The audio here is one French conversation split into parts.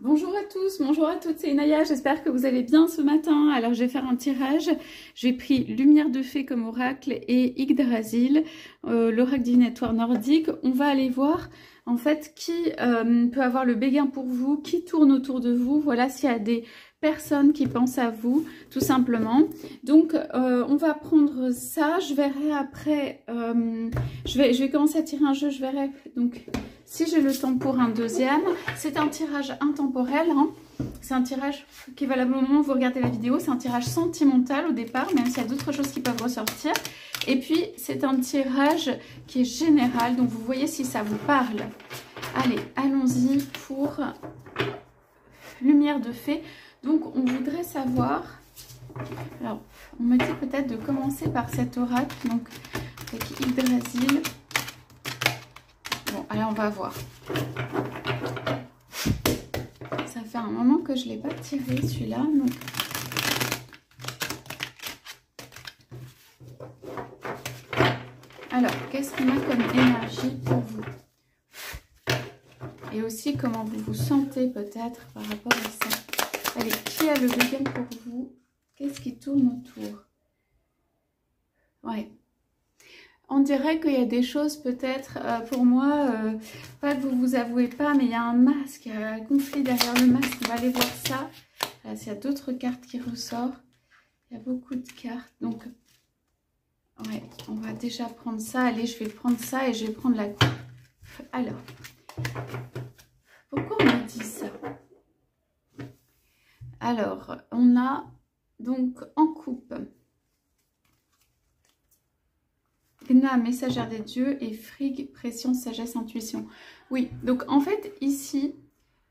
Bonjour à tous, bonjour à toutes, c'est Inaya, j'espère que vous allez bien ce matin. Alors je vais faire un tirage, j'ai pris Lumière de Fée comme oracle et Yggdrasil, l'oracle divinatoire nordique. On va aller voir en fait qui peut avoir le béguin pour vous, qui tourne autour de vous, voilà s'il y a des personnes qui pensent à vous tout simplement. Donc on va prendre ça, je verrai après, je vais commencer à tirer un jeu, je verrai donc si j'ai le temps pour un deuxième. C'est un tirage intemporel, hein. C'est un tirage qui est valable au moment où vous regardez la vidéo, c'est un tirage sentimental au départ, même s'il y a d'autres choses qui peuvent ressortir. Et puis c'est un tirage qui est général, donc vous voyez si ça vous parle. Allez, allons-y pour Lumière de Fée. Donc on voudrait savoir, alors on me dit peut-être de commencer par cet oracle, donc avec Yggdrasil. Bon, allez, on va voir. Ça fait un moment que je ne l'ai pas tiré, celui-là. Donc... Alors, qu'est-ce qu'on a comme énergie pour vous? Et aussi, comment vous vous sentez peut-être par rapport à ça. Allez, qui a le béguin pour vous? Qu'est-ce qui tourne autour? Ouais. On dirait qu'il y a des choses peut-être, pour moi, pas que vous vous avouez pas, mais il y a un masque, un conflit derrière le masque. On va aller voir ça. Là, il y a d'autres cartes qui ressortent. Il y a beaucoup de cartes. Donc, ouais, on va déjà prendre ça. Allez, je vais prendre ça et je vais prendre la coupe. Alors, pourquoi on me dit ça? Alors, on a donc en coupe Gna, messagère des dieux, et Frigg, pression, sagesse, intuition. Oui, donc en fait, ici,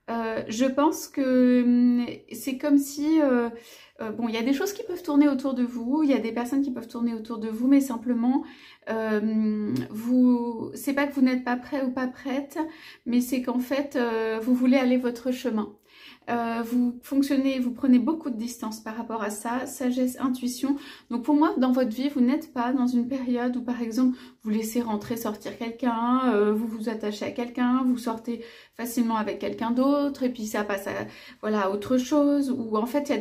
je pense que c'est comme si... bon, il y a des choses qui peuvent tourner autour de vous, il y a des personnes qui peuvent tourner autour de vous, mais simplement, c'est pas que vous n'êtes pas prêt ou pas prête, mais c'est qu'en fait, vous voulez aller votre chemin. Vous fonctionnez, vous prenez beaucoup de distance par rapport à ça, sagesse, intuition. Donc pour moi, dans votre vie, vous n'êtes pas dans une période où par exemple, vous laissez rentrer, sortir quelqu'un, vous vous attachez à quelqu'un, vous sortez facilement avec quelqu'un d'autre et puis ça passe à voilà, autre chose. Ou en fait,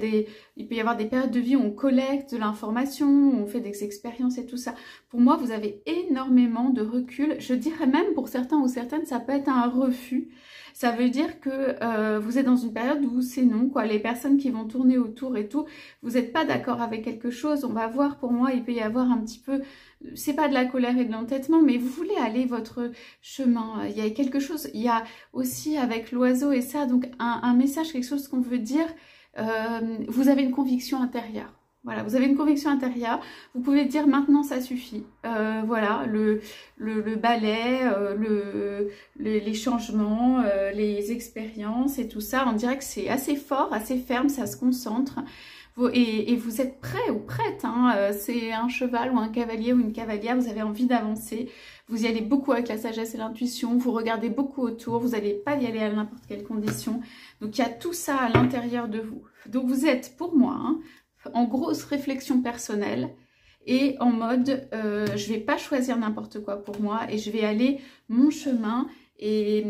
il peut y avoir des périodes de vie où on collecte de l'information, où on fait des expériences et tout ça. Pour moi, vous avez énormément de recul. Je dirais même pour certains ou certaines, ça peut être un refus. Ça veut dire que vous êtes dans une période où c'est non, quoi. Les personnes qui vont tourner autour et tout, vous n'êtes pas d'accord avec quelque chose. On va voir, pour moi, il peut y avoir un petit peu, c'est pas de la colère et de l'entêtement, mais vous voulez aller votre chemin. Il y a quelque chose, il y a aussi avec l'oiseau et ça, donc un message, quelque chose qu'on veut dire, vous avez une conviction intérieure. Voilà, vous avez une conviction intérieure, vous pouvez dire maintenant ça suffit. Voilà, le balai, les changements, les expériences et tout ça, on dirait que c'est assez fort, assez ferme, ça se concentre. Et vous êtes prêt ou prête, hein, c'est un cheval ou un cavalier ou une cavalière, vous avez envie d'avancer, vous y allez beaucoup avec la sagesse et l'intuition, vous regardez beaucoup autour, vous n'allez pas y aller à n'importe quelle condition. Donc il y a tout ça à l'intérieur de vous. Donc vous êtes, pour moi, hein, en grosse réflexion personnelle et en mode je vais pas choisir n'importe quoi pour moi et je vais aller mon chemin et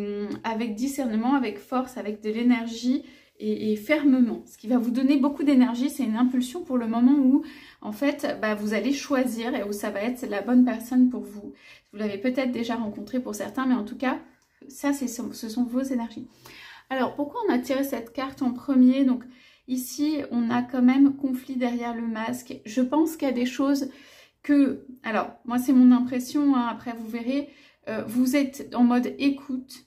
avec discernement, avec force, avec de l'énergie et fermement. Ce qui va vous donner beaucoup d'énergie, c'est une impulsion pour le moment où en fait bah, vous allez choisir et où ça va être la bonne personne pour vous. Vous l'avez peut-être déjà rencontré pour certains, mais en tout cas ça ce sont vos énergies. Alors pourquoi on a tiré cette carte en premier? Donc ici, on a quand même conflit derrière le masque. Je pense qu'il y a des choses que... Alors, moi, c'est mon impression, hein, après vous verrez. Vous êtes en mode écoute.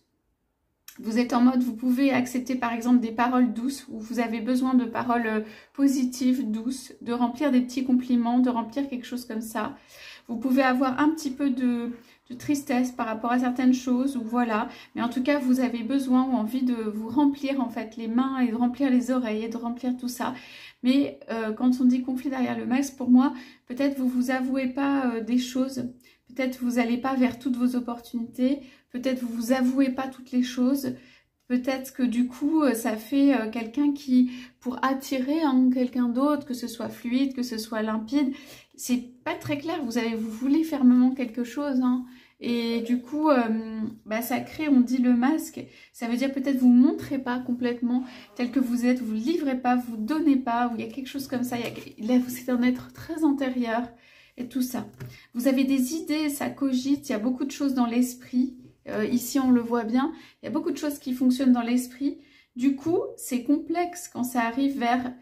Vous êtes en mode, vous pouvez accepter par exemple des paroles douces, où vous avez besoin de paroles positives, douces, de remplir des petits compliments, de remplir quelque chose comme ça. Vous pouvez avoir un petit peu de tristesse par rapport à certaines choses, ou voilà, mais en tout cas vous avez besoin ou envie de vous remplir en fait les mains et de remplir les oreilles et de remplir tout ça. Mais quand on dit conflit derrière le masque, pour moi, peut-être vous avouez pas des choses, peut-être vous n'allez pas vers toutes vos opportunités, peut-être vous avouez pas toutes les choses. Peut-être que du coup, ça fait quelqu'un qui, pour attirer hein, quelqu'un d'autre, que ce soit fluide, que ce soit limpide, c'est pas très clair. Vous voulez fermement quelque chose, hein, Et du coup, ça crée, on dit le masque, ça veut dire peut-être vous ne montrez pas complètement tel que vous êtes, vous ne livrez pas, vous ne donnez pas, ou il y a quelque chose comme ça, là c'est un être très intérieur et tout ça. Vous avez des idées, ça cogite, il y a beaucoup de choses dans l'esprit, ici on le voit bien, il y a beaucoup de choses qui fonctionnent dans l'esprit, du coup c'est complexe quand ça arrive vers...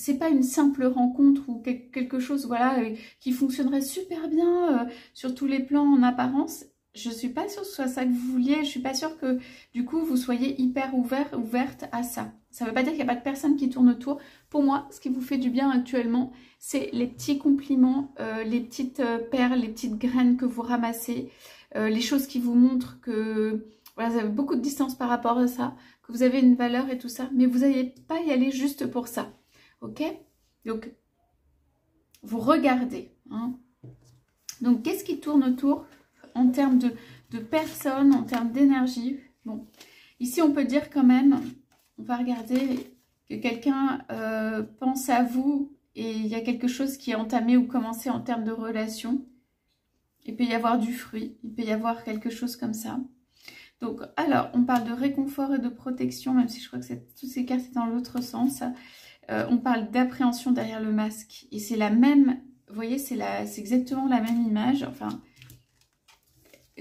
C'est pas une simple rencontre ou quelque chose voilà, qui fonctionnerait super bien sur tous les plans en apparence. Je suis pas sûre que ce soit ça que vous vouliez. Je suis pas sûre que du coup vous soyez hyper ouverte à ça. Ça veut pas dire qu'il n'y a pas de personne qui tourne autour. Pour moi, ce qui vous fait du bien actuellement, c'est les petits compliments, les petites perles, les petites graines que vous ramassez, les choses qui vous montrent que voilà, vous avez beaucoup de distance par rapport à ça, que vous avez une valeur et tout ça. Mais vous n'allez pas y aller juste pour ça. Ok, donc vous regardez. Hein. Donc qu'est-ce qui tourne autour en termes de personnes, en termes d'énergie? Bon, ici on peut dire quand même, on va regarder que quelqu'un pense à vous et il y a quelque chose qui est entamé ou commencé en termes de relation. Il peut y avoir du fruit, il peut y avoir quelque chose comme ça. Donc alors, on parle de réconfort et de protection, même si je crois que toutes ces cartes sont dans l'autre sens. On parle d'appréhension derrière le masque. Et c'est la même, vous voyez, c'est exactement la même image. Enfin,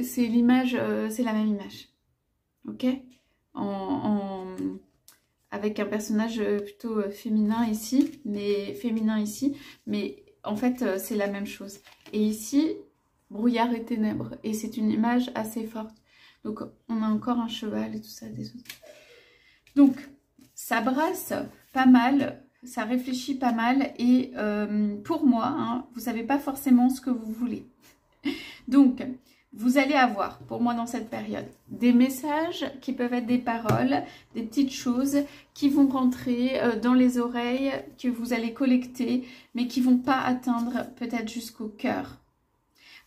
c'est l'image, c'est la même image. Ok, avec un personnage plutôt féminin ici, mais en fait, c'est la même chose. Et ici, brouillard et ténèbres. Et c'est une image assez forte. Donc, on a encore un cheval et tout ça. Donc, ça brasse pas mal, ça réfléchit pas mal et pour moi, hein, vous savez pas forcément ce que vous voulez. Donc, vous allez avoir, pour moi dans cette période, des messages qui peuvent être des paroles, des petites choses qui vont rentrer dans les oreilles, que vous allez collecter, mais qui vont pas atteindre peut-être jusqu'au cœur.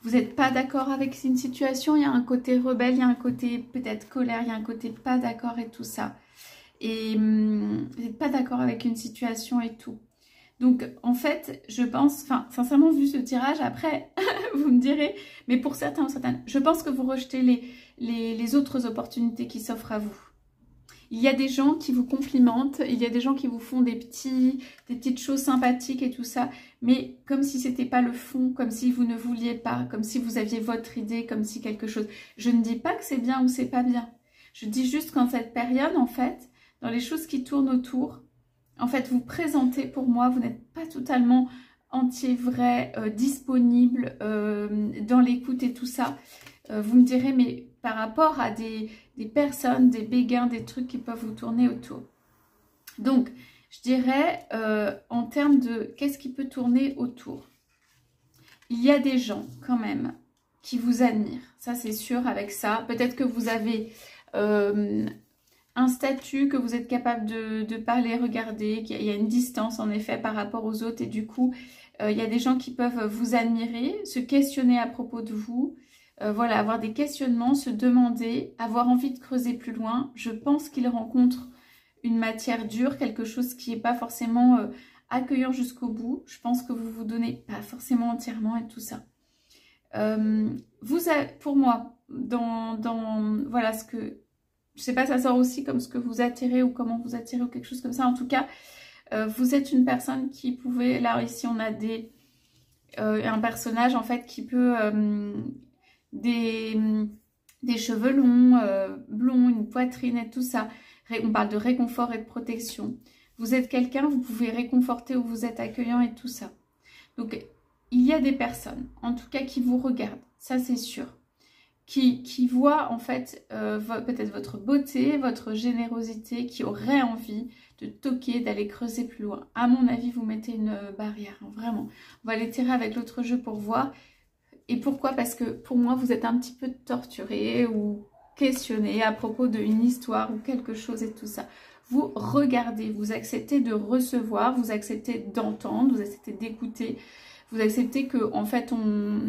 Vous n'êtes pas d'accord avec une situation, il y a un côté rebelle, il y a un côté peut-être colère, il y a un côté pas d'accord et tout ça. Et vous n'êtes pas d'accord avec une situation et tout. Donc, en fait, je pense, enfin, sincèrement, vu ce tirage, après, vous me direz, mais pour certains ou certaines, je pense que vous rejetez les autres opportunités qui s'offrent à vous. Il y a des gens qui vous complimentent, il y a des gens qui vous font des petites choses sympathiques et tout ça, mais comme si c'était pas le fond, comme si vous ne vouliez pas, comme si vous aviez votre idée, comme si quelque chose... Je ne dis pas que c'est bien ou c'est pas bien. Je dis juste qu'en cette période, en fait, dans les choses qui tournent autour, en fait, vous présentez pour moi, vous n'êtes pas totalement entier, vrai, disponible dans l'écoute et tout ça. Vous me direz, mais par rapport à des personnes, des béguins, des trucs qui peuvent vous tourner autour. Donc, je dirais, en termes de qu'est-ce qui peut tourner autour, il y a des gens quand même qui vous admirent. Ça, c'est sûr avec ça. Peut-être que vous avez... un statut, que vous êtes capable de parler, regarder, qu'il y a une distance en effet par rapport aux autres et du coup il y a des gens qui peuvent vous admirer, se questionner à propos de vous, voilà, avoir des questionnements, se demander, avoir envie de creuser plus loin. Je pense qu'ils rencontrent une matière dure, quelque chose qui n'est pas forcément accueillant jusqu'au bout. Je pense que vous vous donnez pas forcément entièrement et tout ça. Pour moi, voilà ce que... Je sais pas, ça sort aussi comme ce que vous attirez ou comment vous attirez ou quelque chose comme ça. En tout cas, vous êtes une personne qui pouvait... Là, ici, on a un personnage, en fait, qui peut... des cheveux longs, blonds, une poitrine et tout ça. On parle de réconfort et de protection. Vous êtes quelqu'un, vous pouvez réconforter ou vous êtes accueillant et tout ça. Donc, il y a des personnes, en tout cas, qui vous regardent. Ça, c'est sûr. Qui voient en fait peut-être votre beauté, votre générosité, qui auraient envie de toquer, d'aller creuser plus loin. À mon avis, vous mettez une barrière, hein, vraiment. On va aller tirer avec l'autre jeu pour voir. Et pourquoi? Parce que pour moi, vous êtes un petit peu torturé ou questionné à propos d'une histoire ou quelque chose et tout ça. Vous regardez, vous acceptez de recevoir, vous acceptez d'entendre, vous acceptez d'écouter, vous acceptez que en fait on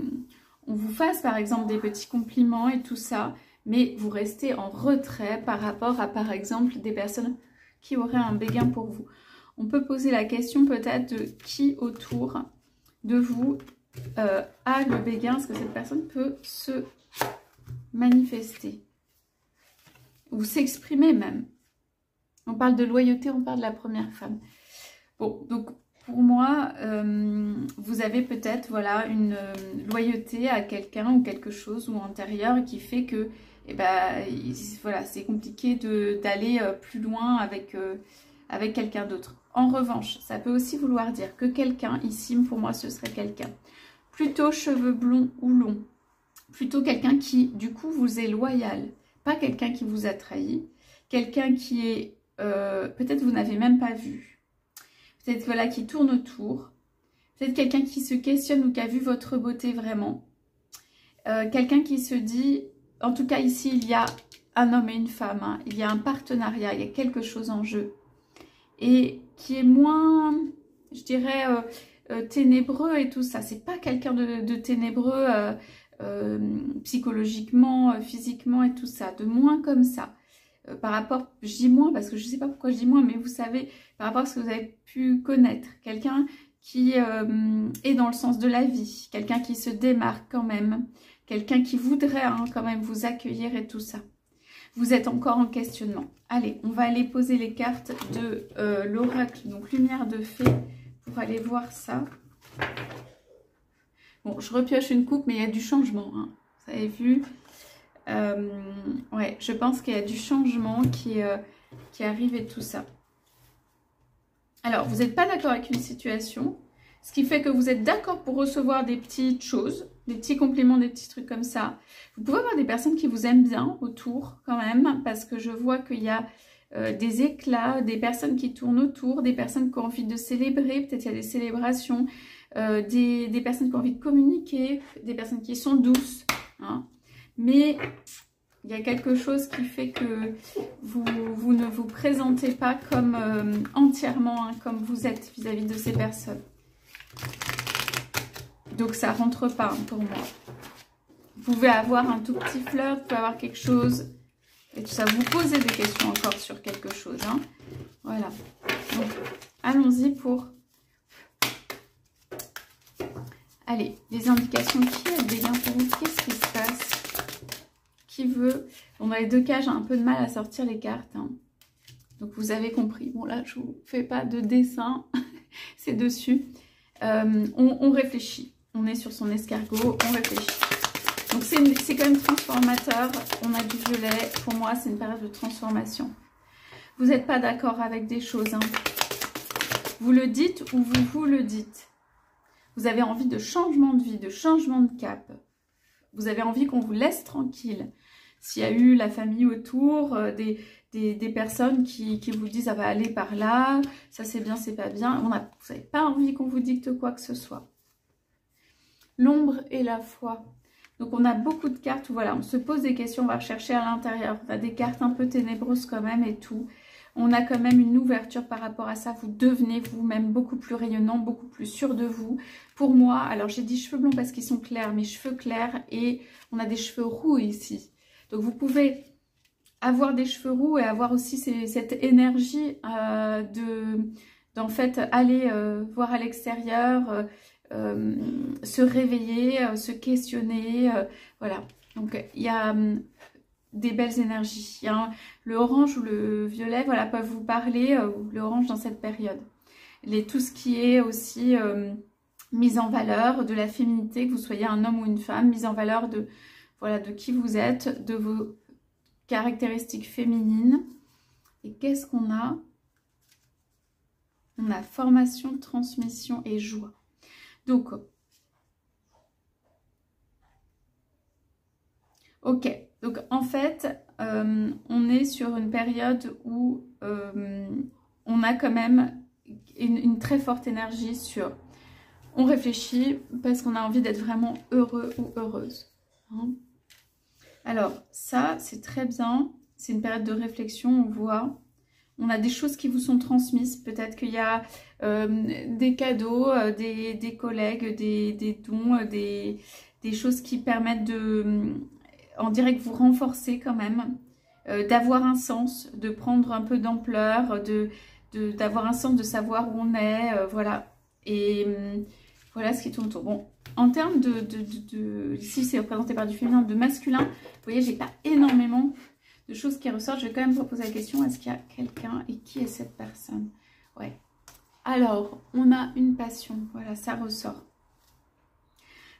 vous fasse par exemple des petits compliments et tout ça, mais vous restez en retrait par rapport à par exemple des personnes qui auraient un béguin pour vous. On peut poser la question peut-être de qui autour de vous a le béguin, est-ce que cette personne peut se manifester. Ou s'exprimer même. On parle de loyauté, on parle de la première femme. Bon, donc pour moi, vous avez peut-être voilà, une loyauté à quelqu'un ou quelque chose ou antérieur qui fait que voilà, c'est compliqué d'aller plus loin avec quelqu'un d'autre. En revanche, ça peut aussi vouloir dire que quelqu'un, ici pour moi ce serait quelqu'un, plutôt cheveux blonds ou longs, plutôt quelqu'un qui du coup vous est loyal, pas quelqu'un qui vous a trahi, quelqu'un qui est, peut-être vous n'avez même pas vu, peut-être voilà, qui tourne autour, peut-être quelqu'un qui se questionne ou qui a vu votre beauté vraiment, quelqu'un qui se dit, en tout cas ici il y a un homme et une femme, hein, il y a un partenariat, il y a quelque chose en jeu, et qui est moins, je dirais, ténébreux et tout ça. C'est pas quelqu'un de ténébreux psychologiquement, physiquement et tout ça, de moins comme ça. Par rapport, je dis moins parce que je sais pas pourquoi je dis moins, mais vous savez, par rapport à ce que vous avez pu connaître, quelqu'un qui est dans le sens de la vie, quelqu'un qui se démarque quand même, quelqu'un qui voudrait quand même vous accueillir et tout ça. Vous êtes encore en questionnement. Allez, on va aller poser les cartes de l'oracle, donc lumière de fée, pour aller voir ça. Bon, je repioche une coupe, mais il y a du changement, hein. Vous avez vu, ouais, je pense qu'il y a du changement qui arrive et tout ça. Alors, vous n'êtes pas d'accord avec une situation, ce qui fait que vous êtes d'accord pour recevoir des petites choses, des petits compliments, des petits trucs comme ça. Vous pouvez avoir des personnes qui vous aiment bien autour quand même, parce que je vois qu'il y a des éclats, des personnes qui tournent autour, des personnes qui ont envie de célébrer, peut-être il y a des célébrations, des personnes qui ont envie de communiquer, des personnes qui sont douces, hein. Mais il y a quelque chose qui fait que vous ne vous présentez pas comme entièrement, hein, comme vous êtes vis-à-vis de ces personnes. Donc ça rentre pas, hein, pour moi. Vous pouvez avoir un tout petit flirt, vous pouvez avoir quelque chose et tout ça. Vous posez des questions encore sur quelque chose, hein. Voilà. Donc allons-y pour... Allez, les indications. Qui a des gains pour vous? Qu'est-ce qui se passe? Qui veut? On a les deux cas, j'ai un peu de mal à sortir les cartes, hein. Donc vous avez compris. Bon là, je ne vous fais pas de dessin, c'est dessus. On réfléchit. On est sur son escargot, on réfléchit. Donc c'est quand même transformateur. On a du violet. Pour moi, c'est une période de transformation. Vous n'êtes pas d'accord avec des choses, hein. Vous le dites ou vous le dites. Vous avez envie de changement de vie, de changement de cap. Vous avez envie qu'on vous laisse tranquille. S'il y a eu la famille autour, des personnes qui vous disent « ça va aller par là, ça c'est bien, c'est pas bien », vous n'avez pas envie qu'on vous dicte quoi que ce soit. L'ombre et la foi. Donc on a beaucoup de cartes où voilà, on se pose des questions, on va rechercher à l'intérieur. On a des cartes un peu ténébreuses quand même et tout. On a quand même une ouverture par rapport à ça. Vous devenez vous-même beaucoup plus rayonnant, beaucoup plus sûr de vous. Pour moi, alors j'ai dit cheveux blonds parce qu'ils sont clairs, mes cheveux clairs et on a des cheveux roux ici. Donc vous pouvez avoir des cheveux roux et avoir aussi cette énergie d'en fait aller voir à l'extérieur, se réveiller, se questionner, voilà. Donc il y a des belles énergies. Il y a le orange ou le violet, voilà, peuvent vous parler, ou le orange dans cette période. Tout ce qui est aussi mise en valeur de la féminité, que vous soyez un homme ou une femme, mise en valeur de, voilà, de qui vous êtes, de vos caractéristiques féminines. Et qu'est-ce qu'on a? On a formation, transmission et joie. Donc, ok. Donc, en fait, on est sur une période où on a quand même une très forte énergie sur... On réfléchit parce qu'on a envie d'être vraiment heureux ou heureuse, hein. Alors, ça, c'est très bien. C'est une période de réflexion, on voit. On a des choses qui vous sont transmises. Peut-être qu'il y a des cadeaux, des collègues, des dons, des choses qui permettent de... On dirait que vous renforcez quand même, d'avoir un sens, de prendre un peu d'ampleur, d'avoir un sens de savoir où on est, voilà. Et voilà ce qui tourne autour. Bon, En termes ici c'est représenté par du féminin, de masculin, vous voyez, j'ai pas énormément de choses qui ressortent. Je vais quand même vous poser la question, est-ce qu'il y a quelqu'un et qui est cette personne? Ouais. Alors, on a une passion, voilà, ça ressort.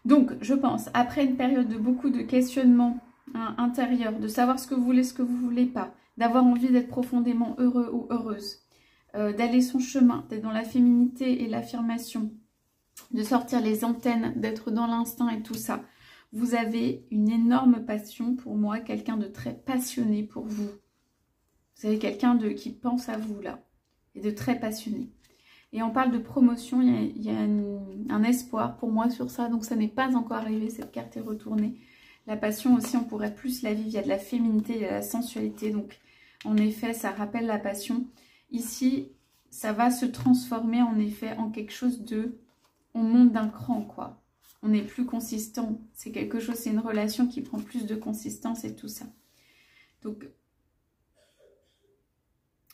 Donc, je pense, après une période de beaucoup de questionnements intérieurs, de savoir ce que vous voulez pas, d'avoir envie d'être profondément heureux ou heureuse, d'aller son chemin, d'être dans la féminité et l'affirmation, de sortir les antennes, d'être dans l'instinct et tout ça. Vous avez une énorme passion pour moi, quelqu'un de très passionné pour vous. Vous avez quelqu'un qui pense à vous là, et de très passionné. Et on parle de promotion, il y a un espoir pour moi sur ça, donc ça n'est pas encore arrivé, cette carte est retournée. La passion aussi, on pourrait plus la vivre, il y a de la féminité, il y a de la sensualité, donc en effet, ça rappelle la passion. Ici, ça va se transformer en effet en quelque chose de... On monte d'un cran, quoi. On est plus consistant, c'est quelque chose, c'est une relation qui prend plus de consistance et tout ça. Donc...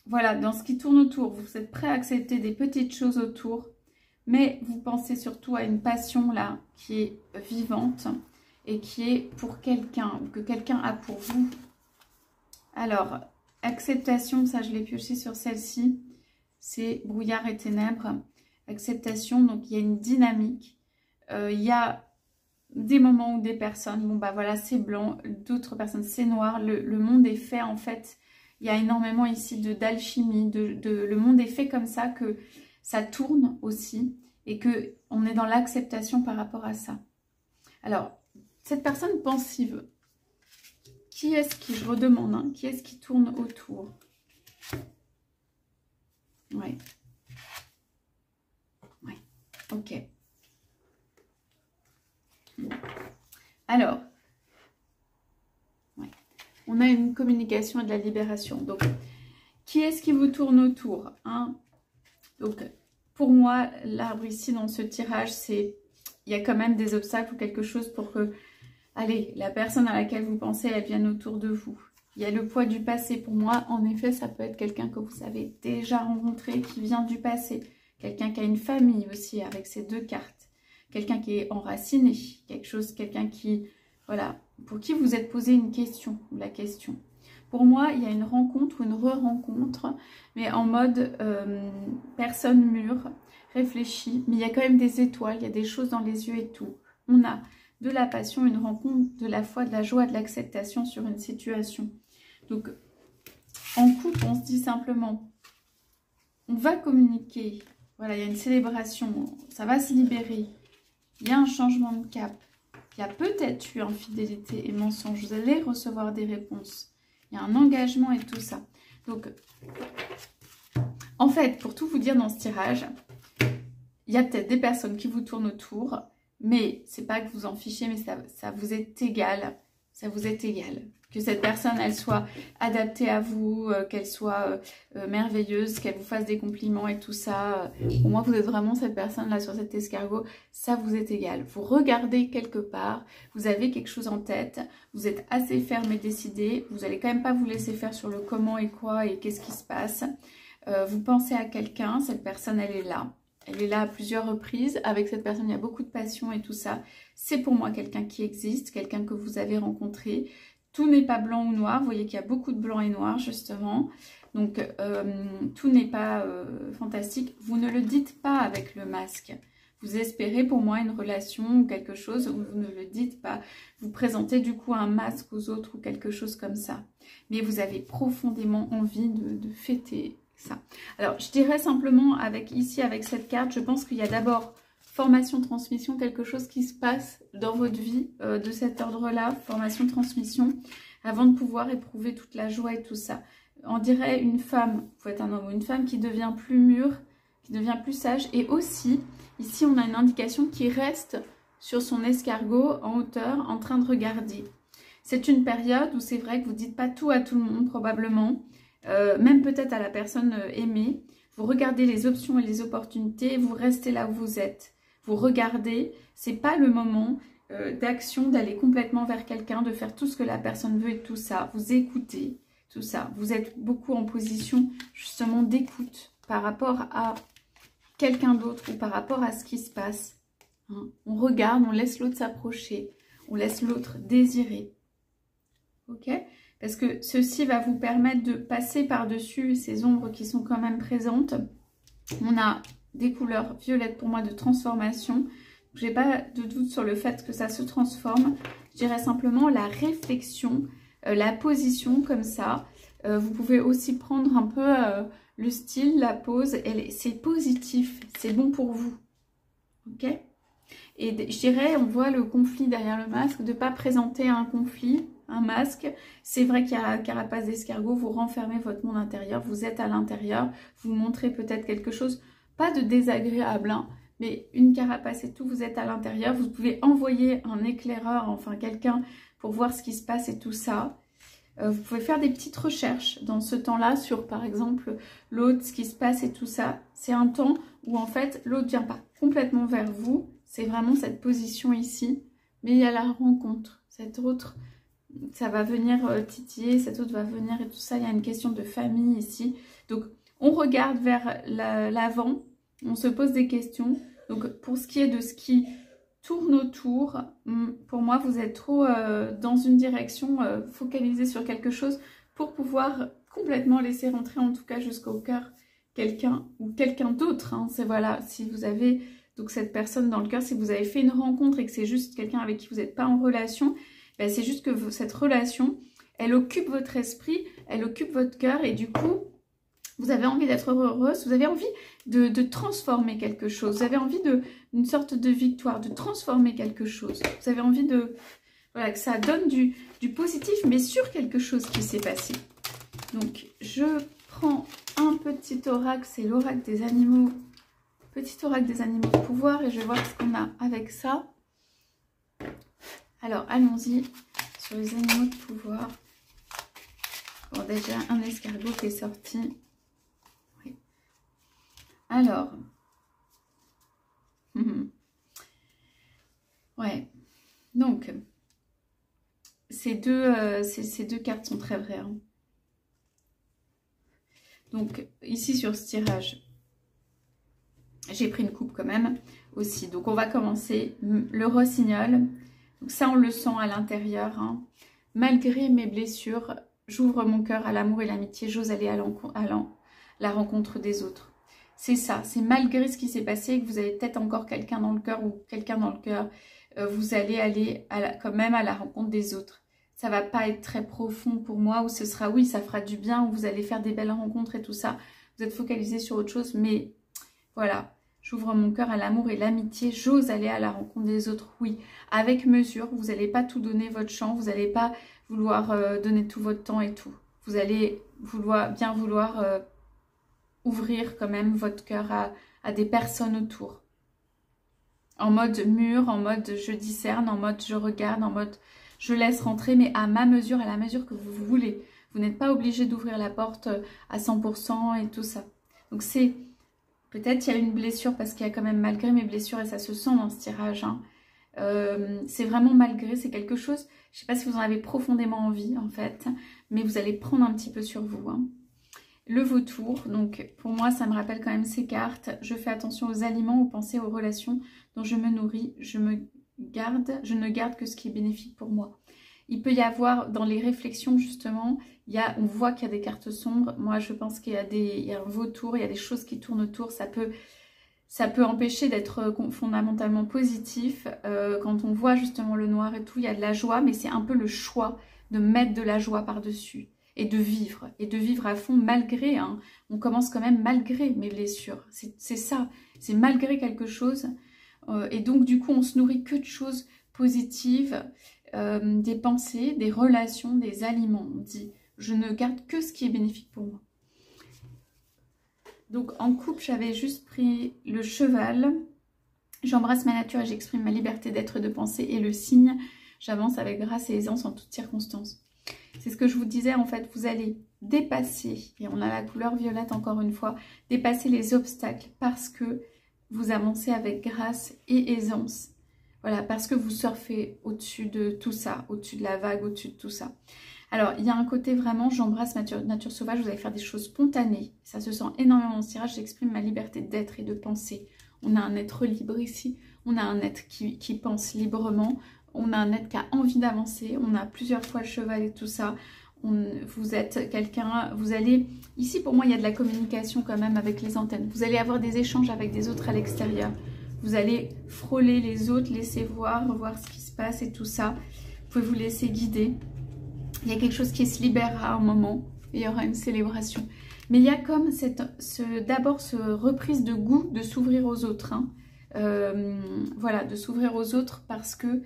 Voilà, dans ce qui tourne autour, vous êtes prêt à accepter des petites choses autour, mais vous pensez surtout à une passion là qui est vivante et qui est pour quelqu'un ou que quelqu'un a pour vous. Alors, acceptation, ça je l'ai pioché sur celle-ci, c'est brouillard et ténèbres. Acceptation, donc il y a une dynamique, il y a des moments où des personnes, bon bah voilà c'est blanc, d'autres personnes c'est noir, le monde est fait en fait... Il y a énormément ici d'alchimie, le monde est fait comme ça, que ça tourne aussi et qu'on est dans l'acceptation par rapport à ça. Alors, cette personne pensive, qui est-ce qui, je redemande, hein, qui est-ce qui tourne autour? Ouais. Ouais, ok. Alors... On a une communication et de la libération. Donc, qui est-ce qui vous tourne autour, hein? Donc, pour moi, l'arbre ici dans ce tirage, c'est... Il y a quand même des obstacles ou quelque chose pour que... Allez, la personne à laquelle vous pensez, elle vienne autour de vous. Il y a le poids du passé. Pour moi, en effet, ça peut être quelqu'un que vous avez déjà rencontré, qui vient du passé. Quelqu'un qui a une famille aussi, avec ces deux cartes. Quelqu'un qui est enraciné. Quelqu'un qui... Voilà, pour qui vous êtes posé une question, ou la question. Pour moi, il y a une rencontre ou une re-rencontre, mais en mode personne mûre, réfléchie, mais il y a quand même des étoiles, il y a des choses dans les yeux et tout. On a de la passion, une rencontre, de la foi, de la joie, de l'acceptation sur une situation. Donc, en couple, on se dit simplement, on va communiquer, voilà, il y a une célébration, ça va se libérer, il y a un changement de cap. Il y a peut-être eu infidélité et mensonge. Vous allez recevoir des réponses. Il y a un engagement et tout ça. Donc, en fait, pour tout vous dire dans ce tirage, il y a peut-être des personnes qui vous tournent autour, mais c'est pas que vous en fichez, mais ça vous est égal. Ça vous est égal. Que cette personne, elle soit adaptée à vous, qu'elle soit merveilleuse, qu'elle vous fasse des compliments et tout ça. Pour moi, vous êtes vraiment cette personne-là sur cet escargot. Ça vous est égal. Vous regardez quelque part, vous avez quelque chose en tête, vous êtes assez ferme et décidé. Vous n'allez quand même pas vous laisser faire sur le comment et quoi et qu'est-ce qui se passe. Vous pensez à quelqu'un, cette personne, elle est là. Elle est là à plusieurs reprises. Avec cette personne, il y a beaucoup de passion et tout ça. C'est pour moi quelqu'un qui existe, quelqu'un que vous avez rencontré. Tout n'est pas blanc ou noir. Vous voyez qu'il y a beaucoup de blanc et noir, justement. Donc, tout n'est pas fantastique. Vous ne le dites pas avec le masque. Vous espérez pour moi une relation ou quelque chose où vous ne le dites pas. Vous présentez du coup un masque aux autres ou quelque chose comme ça. Mais vous avez profondément envie de fêter ça. Alors, je dirais simplement, avec cette carte, je pense qu'il y a d'abord formation, transmission, quelque chose qui se passe dans votre vie de cet ordre-là, formation, transmission, avant de pouvoir éprouver toute la joie et tout ça. On dirait une femme, vous pouvez être un homme ou une femme, qui devient plus mûre, qui devient plus sage. Et aussi, ici, on a une indication qui reste sur son escargot en hauteur, en train de regarder. C'est une période où c'est vrai que vous ne dites pas tout à tout le monde, probablement, même peut-être à la personne aimée. Vous regardez les options et les opportunités, vous restez là où vous êtes. Vous regardez, c'est pas le moment d'action, d'aller complètement vers quelqu'un, de faire tout ce que la personne veut et tout ça. Vous écoutez tout ça. Vous êtes beaucoup en position justement d'écoute par rapport à quelqu'un d'autre ou par rapport à ce qui se passe. Hein. On regarde, on laisse l'autre s'approcher, on laisse l'autre désirer. Ok? Parce que ceci va vous permettre de passer par-dessus ces ombres qui sont quand même présentes. On a des couleurs violettes pour moi de transformation. Je n'ai pas de doute sur le fait que ça se transforme. Je dirais simplement la réflexion, la position comme ça. Vous pouvez aussi prendre un peu le style, la pose. C'est positif, c'est bon pour vous. Ok? Et je dirais, on voit le conflit derrière le masque, de ne pas présenter un conflit, un masque. C'est vrai qu'il y a carapace d'escargot, vous renfermez votre monde intérieur, vous êtes à l'intérieur, vous montrez peut-être quelque chose, pas de désagréable, hein, mais une carapace et tout, vous êtes à l'intérieur, vous pouvez envoyer un éclaireur, enfin quelqu'un pour voir ce qui se passe et tout ça. Vous pouvez faire des petites recherches dans ce temps-là sur, par exemple, l'autre, ce qui se passe et tout ça. C'est un temps où, en fait, l'autre ne vient pas complètement vers vous. C'est vraiment cette position ici. Mais il y a la rencontre. Cette autre, ça va venir titiller. Cette autre va venir et tout ça. Il y a une question de famille ici. Donc, on regarde vers l'avant. On se pose des questions. Donc, pour ce qui est de ce qui tourne autour, pour moi vous êtes trop dans une direction, focalisé sur quelque chose pour pouvoir complètement laisser rentrer, en tout cas jusqu'au cœur, quelqu'un ou quelqu'un d'autre, hein. C'est voilà, si vous avez donc cette personne dans le cœur, si vous avez fait une rencontre et que c'est juste quelqu'un avec qui vous n'êtes pas en relation, ben c'est juste que cette relation, elle occupe votre esprit, elle occupe votre cœur et du coup vous avez envie d'être heureuse, vous avez envie de transformer quelque chose, vous avez envie d'une sorte de victoire, de transformer quelque chose. Vous avez envie de, voilà, que ça donne du positif, mais sur quelque chose qui s'est passé. Donc, je prends un petit oracle, c'est l'oracle des animaux, petit oracle des animaux de pouvoir, et je vais voir ce qu'on a avec ça. Alors, allons-y sur les animaux de pouvoir. Bon, déjà, un escargot qui est sorti. Alors, ouais, donc, ces deux cartes sont très vraies. Hein. Donc, ici sur ce tirage, j'ai pris une coupe quand même aussi. Donc, on va commencer le rossignol. Donc, ça, on le sent à l'intérieur. Hein. Malgré mes blessures, j'ouvre mon cœur à l'amour et l'amitié. J'ose aller à la rencontre des autres. C'est ça, c'est malgré ce qui s'est passé, que vous avez peut-être encore quelqu'un dans le cœur ou quelqu'un dans le cœur, vous allez aller quand même à la rencontre des autres. Ça va pas être très profond pour moi, ou ce sera, oui, ça fera du bien, ou vous allez faire des belles rencontres et tout ça. Vous êtes focalisé sur autre chose, mais voilà, j'ouvre mon cœur à l'amour et l'amitié, j'ose aller à la rencontre des autres, oui. Avec mesure, vous n'allez pas tout donner votre champ, vous n'allez pas vouloir donner tout votre temps et tout. Vous allez bien vouloir... ouvrir quand même votre cœur à des personnes autour. En mode mûr, en mode je discerne, en mode je regarde, en mode je laisse rentrer, mais à ma mesure, à la mesure que vous voulez. Vous n'êtes pas obligé d'ouvrir la porte à 100% et tout ça. Donc c'est, peut-être il y a une blessure parce qu'il y a quand même malgré mes blessures et ça se sent dans ce tirage. Hein. C'est vraiment malgré, c'est quelque chose, je ne sais pas si vous en avez profondément envie en fait, mais vous allez prendre un petit peu sur vous. Hein. Le vautour, donc pour moi ça me rappelle quand même ces cartes. Je fais attention aux aliments, aux pensées, aux relations dont je me nourris. Je ne garde que ce qui est bénéfique pour moi. Il peut y avoir dans les réflexions justement, on voit qu'il y a des cartes sombres. Moi je pense qu'il y a un vautour, il y a des choses qui tournent autour. Ça peut empêcher d'être fondamentalement positif. Quand on voit justement le noir et tout, il y a de la joie, mais c'est un peu le choix de mettre de la joie par-dessus. Et de vivre à fond malgré, hein. On commence quand même malgré mes blessures, c'est ça, c'est malgré quelque chose, et donc du coup on se nourrit que de choses positives, des pensées, des relations, des aliments, on dit, je ne garde que ce qui est bénéfique pour moi. Donc en couple j'avais juste pris le cheval, j'embrasse ma nature et j'exprime ma liberté d'être et de penser, et le cygne, j'avance avec grâce et aisance en toutes circonstances. C'est ce que je vous disais, en fait, vous allez dépasser, et on a la couleur violette encore une fois, dépasser les obstacles parce que vous avancez avec grâce et aisance. Voilà, parce que vous surfez au-dessus de tout ça, au-dessus de la vague, au-dessus de tout ça. Alors, il y a un côté vraiment, j'embrasse ma nature sauvage, vous allez faire des choses spontanées. Ça se sent énormément dans ce tirage, j'exprime ma liberté d'être et de penser. On a un être libre ici, on a un être qui pense librement, on a un être qui a envie d'avancer, on a plusieurs fois le cheval et tout ça. Vous êtes quelqu'un, vous allez... Ici, pour moi, il y a de la communication quand même avec les antennes. Vous allez avoir des échanges avec des autres à l'extérieur. Vous allez frôler les autres, laisser voir ce qui se passe et tout ça. Vous pouvez vous laisser guider. Il y a quelque chose qui se libérera à un moment. Et il y aura une célébration. Mais il y a comme d'abord ce reprise de goût de s'ouvrir aux autres. Hein. Voilà, de s'ouvrir aux autres parce que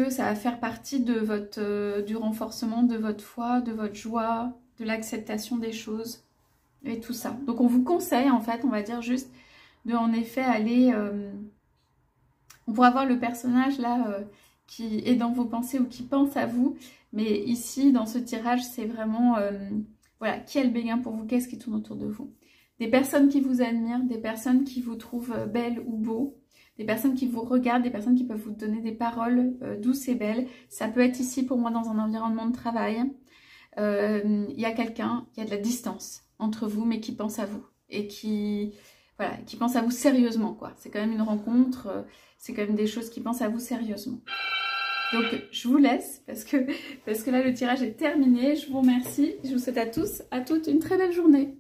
ça va faire partie de du renforcement de votre foi, de votre joie, de l'acceptation des choses et tout ça. Donc on vous conseille en fait, on va dire juste de en effet aller... on pourra voir le personnage là qui est dans vos pensées ou qui pense à vous. Mais ici dans ce tirage c'est vraiment... voilà, qui est le béguin pour vous? Qu'est-ce qui tourne autour de vous? Des personnes qui vous admirent, des personnes qui vous trouvent belles ou beaux. Des personnes qui vous regardent, des personnes qui peuvent vous donner des paroles douces et belles. Ça peut être ici pour moi dans un environnement de travail. Il y a quelqu'un, il y a de la distance entre vous mais qui pense à vous. Et qui pense à vous sérieusement quoi. C'est quand même une rencontre, c'est quand même des choses qui pensent à vous sérieusement. Donc je vous laisse parce que là le tirage est terminé. Je vous remercie. Je vous souhaite à tous, à toutes une très belle journée.